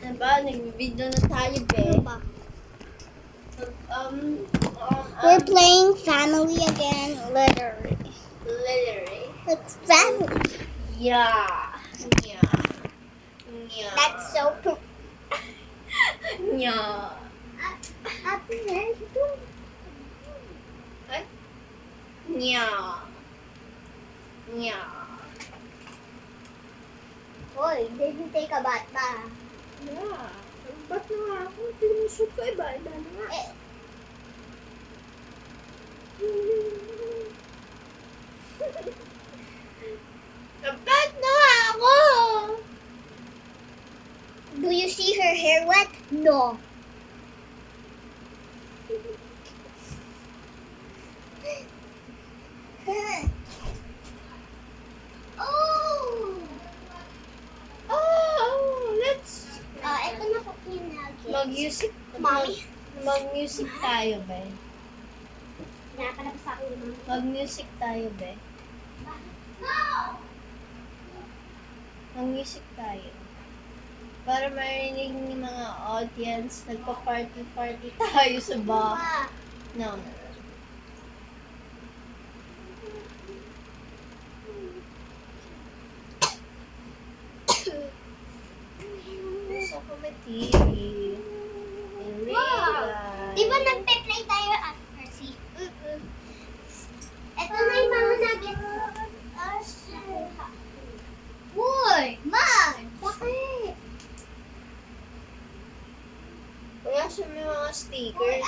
Diba? Nag-video na tayo, be. We're playing family again, literally. Literally. It's family. Yeah. Yeah. Yeah. That's so cool. Yeah. Happy birthday. What? Yeah. Yeah. Boy, did you take a bath ba? Yeah. Ba't na nga ako? Tinusok ko iba-iba na nga. Ba't na nga ako? Do you see her hair wet? No. Oh! Oh, let's Ito na po yung nuggets. mag-music. Mommy? Mag-music tayo, be. Pinapalabas ako yung Mag-music tayo, be. No! Mag-music tayo. Para marinig ng mga audience, nagpa-party-party tayo sa bahay. No, no. Gusto ko may TV. Wow! Di ba nagpe-play tayo at Mercy? Ito na yung mga nuggets. Uy! Man! Bakit? Kaya siya may mga stickers.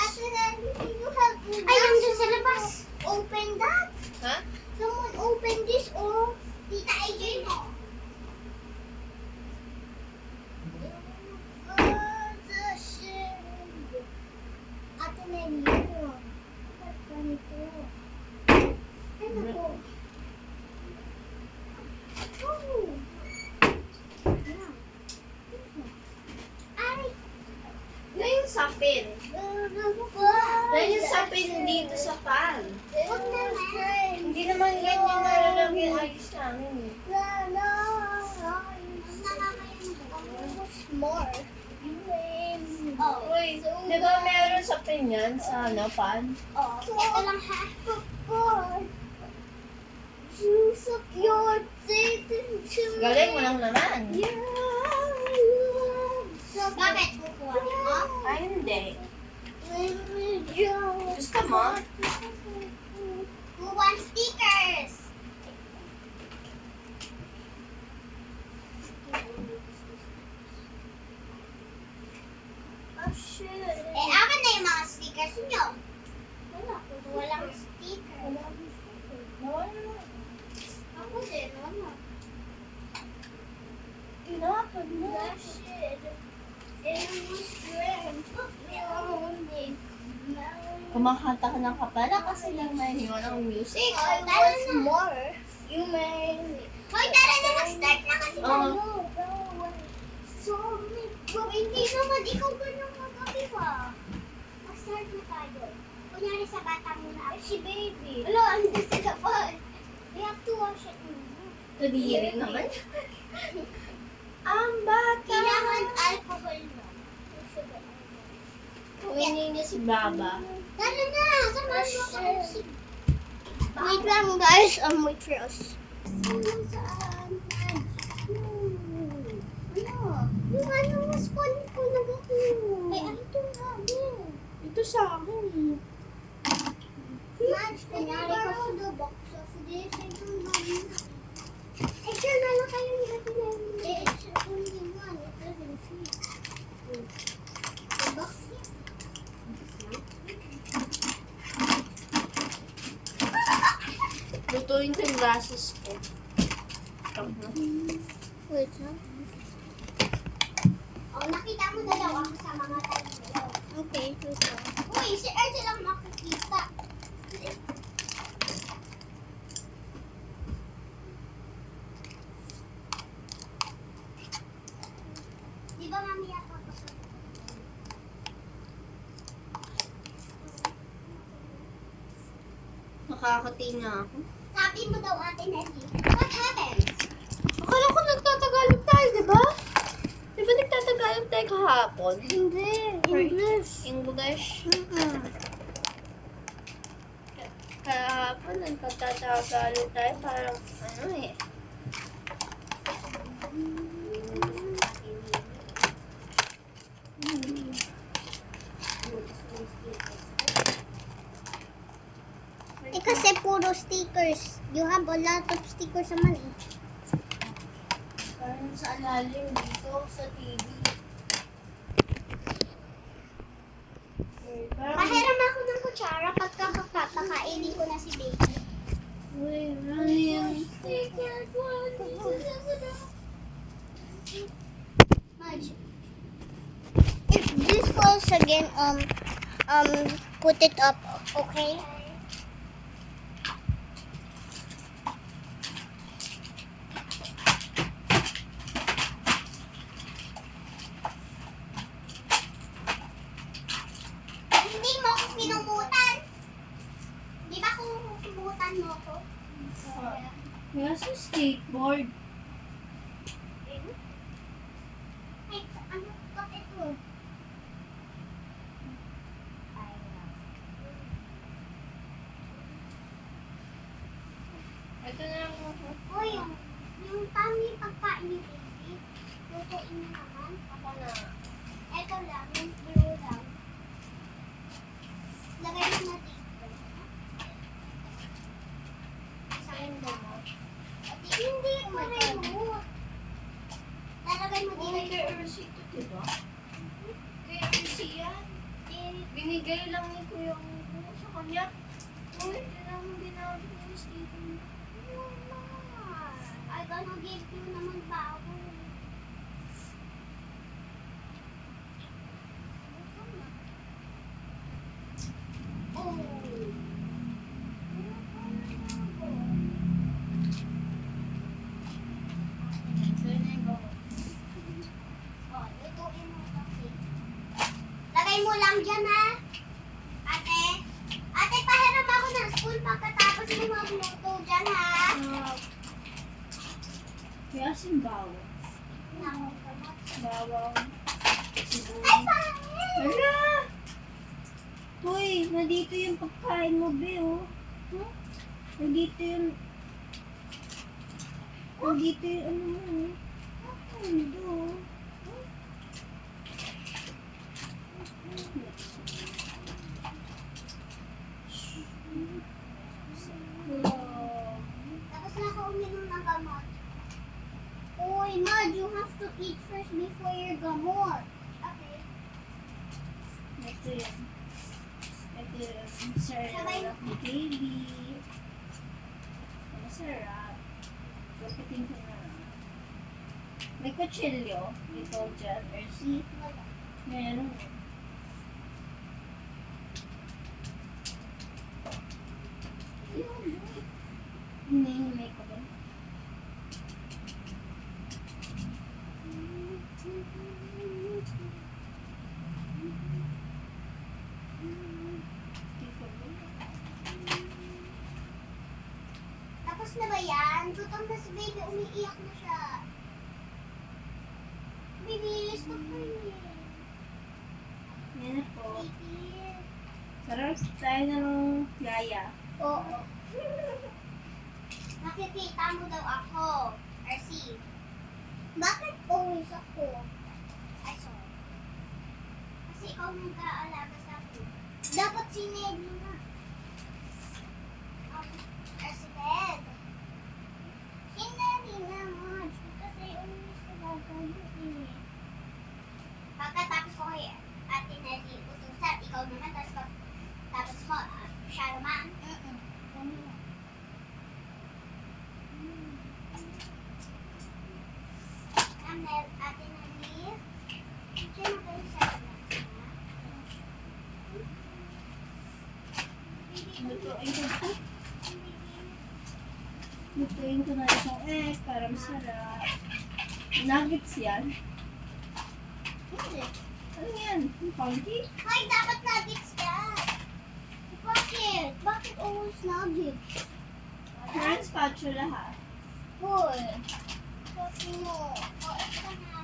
Ay, nandun sa labas. Open that. Ha? Someone open this, oh. Tita AJ, no? Ate Nelly, ano? Ba't ganito? Ay, naku. Oh. Yeah. Ay. Yan yung sapin. Yan yung sapin dito sa pan. Huwag naman. Hindi naman ganyan nalalagyan ayos namin eh. More. Oh, Uy, di ba meron sapin yan sa pan? oh, ito lang ha. You suck your teeth into Galing mo lang naman. Bakit kukuha mo? Ay, hindi. Gusto mo? Who wants stickers? Oh, shit. Akin na yung mga stickers nyo. Walang sticker. Ako din, wala. Tinapon mo. Kumakanta ka ng kapala kasi lang naiiwan ang music. More. You may... Hoy, tara na, mag-start na kasi tayo. So, hindi naman ikaw ganyan mag-abi ka. Mag-start na tayo. Kunyari sa bata muna. Ay, si baby. Hello, andun sa labas. We have to wash it muna. Nadiri naman. Ang bata. Kailangan alcohol mo. Kuwinin niya si Baba. Tara na, sama mo ako. Wait lang guys, wait for us. Yung ano, spawn ko na ako. Ay, ano ito nga, Ito sa akin. Match, kunyari ko the box of this. Ito nga. Share na lang kayo ni Ate Nelly. It's only one. It doesn't fit. The box here. Lutuin ko yung glasses ko. Wait, ha? Oh, nakita mo na daw ako sa mga tayo. Okay, wait lang. Uy, si Erza lang makikita. Di ba mamaya pa pa? Nakakati na ako. Sabi mo daw Ate Nelly. What happened? Akala ko nagtatagalog tayo, di ba? Di ba nagtatagalog tayo kahapon? Hindi. English. English. Mm-mm. Kahapon, nagpagtatagalo tayo. Parang, eh. Eh kasi puro stickers. You have a lot of stickers naman eh. Parang sa alalim dito, sa TV. Parang, Pahiram ako ng kutsara pagkakakainin ko na si baby. wait, Ryan. Madge. If this falls again, put it up, okay? Hindi mo ako pinumutan. Di ba kung pinumutan mo ako? Kaya sa skateboard. Ay, ano ba ito? Ito na lang ako. O, yung tummy pagkain ni baby, lutuin mo naman. Ako na. Ito lang, yung blue lang. Lagay mo na dito. Sa window mo. Hindi mo remote. Lalagay mo Oh, dito. kay Ersi ito, diba? Kay Ersi yan. Binigay lang ni Kuya Ugo sa kanya. Uy, hindi naman ginamit ni Stephen. I'm gonna give you naman bago. Oh, lutuin mo kasi. Lagay mo lang dyan ha. Ate. Ate, pahiram ako ng school pagkatapos mo magluto dyan ha. Kaya simbawa. Naku, Bawang. ay, Sibuyas. pangit! Hala! Uy, nandito yung pagkain mo, Be, oh. Huh? Nandito yung... Nandito yung ano mo, oh. Nandito, oh. Wow. Tapos na ako uminom ng gamot. Uy, Mad, you have to eat first before your gamot. Okay. Ito yan. Ito yung sarap ni baby. Masarap. Kapitin ko na. May kutsilyo. Ito dyan. Ersi. Wala. Meron. Hinihimay ko ba? Tapos na ba yan? Gutom na si baby. Umiiyak na siya. Baby, stop crying. Yan na po. Baby. Sarap tayo ng yaya. Oo. Nakikita mo daw ako. RC. Bakit always ako? Ay, sorry. Kasi ikaw nag-aalaga sa akin. Dapat si Ned mo na. RC Ned. Hindi na, Marge. Kasi always alaga yun eh. Pagkatapos ko kay Ate Nelly utusan, ikaw naman, tapos mo, siya naman. Ate Nelly, siya na kayo sa Lutuin ko po. Lutuin ko na itong egg para masarap. Nuggets yan. Hindi. Ano yan? Yung pancake? Hoy, dapat nuggets yan. Bakit? Bakit always nuggets? Parang spatula ha. Hoy. Bakit mo? O, ito na.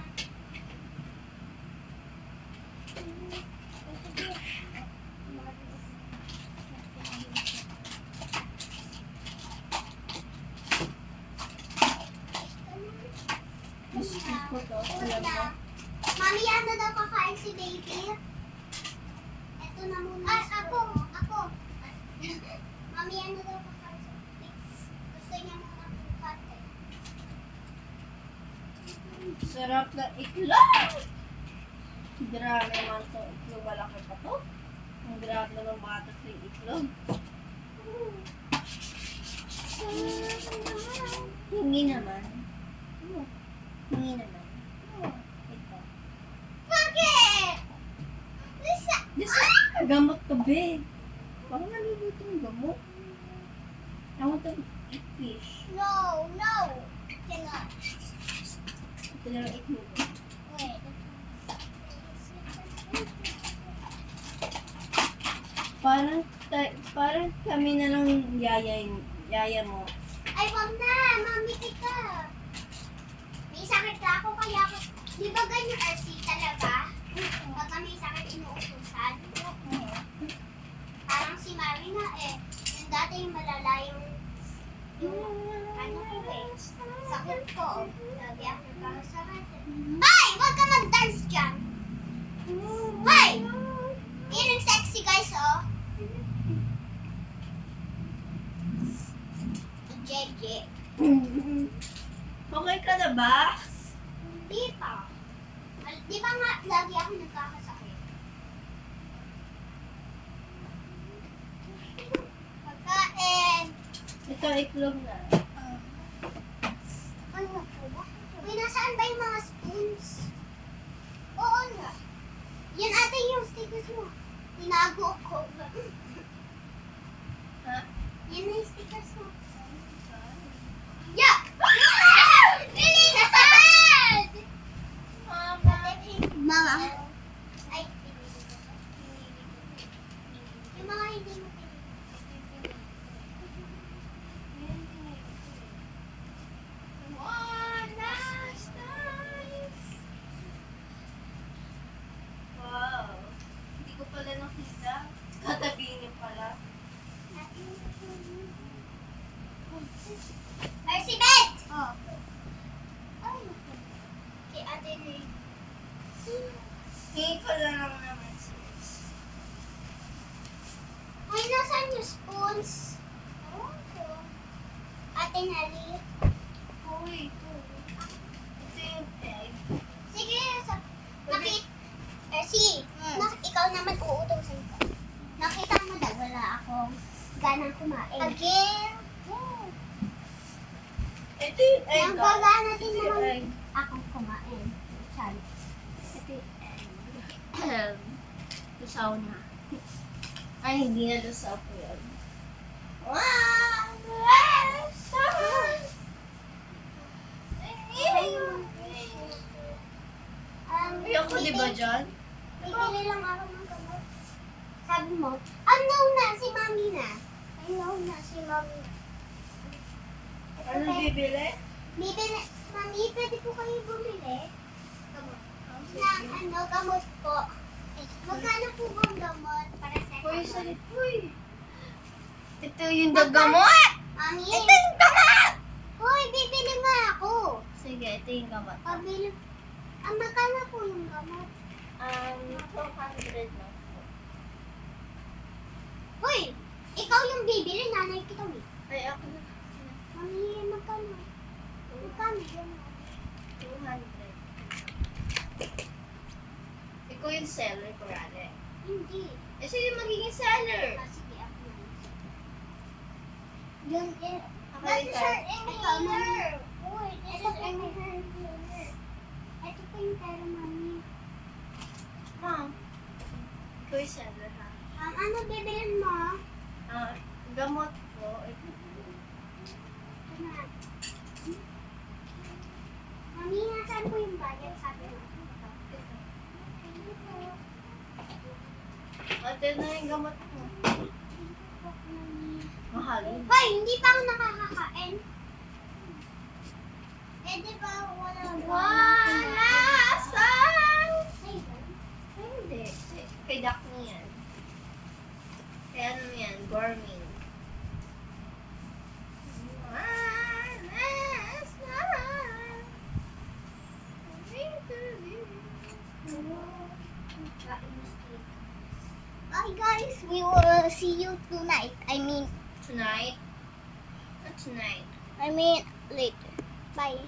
Ako to. Una Alam mo. na. Mami, ano daw kakain si baby? Ito na muna. Ako. Mami, ano daw kakain si baby? Gusto niya muna bukat eh. Sarap na iklog! Grabe naman to. Iklog malaki pa to. Ang grabe naman bata sa iklog. Hingi naman. Hingi naman. Ito. Bakit? Lisa. This is gamot to be. Parang naluluto yung gamot. I want to eat fish. No. Cannot. Ito lang iklog. Wait. Parang kami na lang yaya mo. Ay, wag na. Mami kita. May sakit na ako kaya ako. Di ba ganyan RC talaga? Pagka may sakit inuutusan. Parang si Mami na eh. Yung dati yung malala yung ano ko eh. Sakit ko. Lagi ako nagkakasakit. Ay! Wag ka mag-dance dyan. Ay! Yun yung sexy guys oh. Jeje. Okay ka na ba? Hindi pa. Di ba nga lagi ako nagkakasakit? Pagkain. Ito iklog na. Ano po ba? Uy, nasaan ba yung mga spoons? Oo nga. Yan ate yung stickers mo. Tinago ko. Ha? Yan na yung stickers mo. Yeah! Really sad! Mga. Ay, yung mga hindi mo One last time. Wow. Hindi ko pala nakita. Katabihin niyo pala. Mercy bed! Oh. Ay, kay ate na yun. Hingi ko na lang naman sis. Ay, nasaan yung spoons? Ate Nali. Uy, ito. Ito yung egg. Sige, si, ikaw naman uutusan ko. Nakita mo daw, wala akong ganang kumain. Again? Ito yung egg. Ang gagana din Ito yung naman egg. akong kumain. Saan? Ito yung egg. Lusaw na. Ay, hindi na lusaw po yun. Wow! Ayoko, di ba dyan? Bibili lang ako ng gamot. Sabi mo, no na, si Mami na. No na, si Mami na. Ano bibili? Bibili, Mami, pwede po kayo bumili? Gamot. Gamot po. Magkano po bang gamot para sa Uy, gamot? salit. Uy! Ito yung gamot! Mami, Ito yung gamot! hoy, bibili nga ako. Sige, ito yung gamot. Pabili, magkano po yung gamot? 200 na. Hoy, ikaw yung bibili, nanay kita eh. Ay, ako na. Mami, magkano? Magkano yun? 200. Ikaw yung seller, kurale. Hindi. Eh, sige, magiging seller. Sige, ako na. Yun, Ako that yung is seller. her inhaler. Uy, this is her inhaler. Ito po yung pera, Mami. Ma'am, ikaw yung seller, ha? Ano bibilin mo? Gamot ko. Ito na. Mami, nasaan po yung bayad? Sabi mo. Ate na yung gamot mo. Mahal yun. Hoy, hindi pa ako nakakakain. Eh, di ba wala Wala! Saan? Ay, Ay, hindi. Kay Daphne yan. Kaya ano yan? Gourmet. We will see you tonight. Tonight? Not tonight. I mean later. Bye.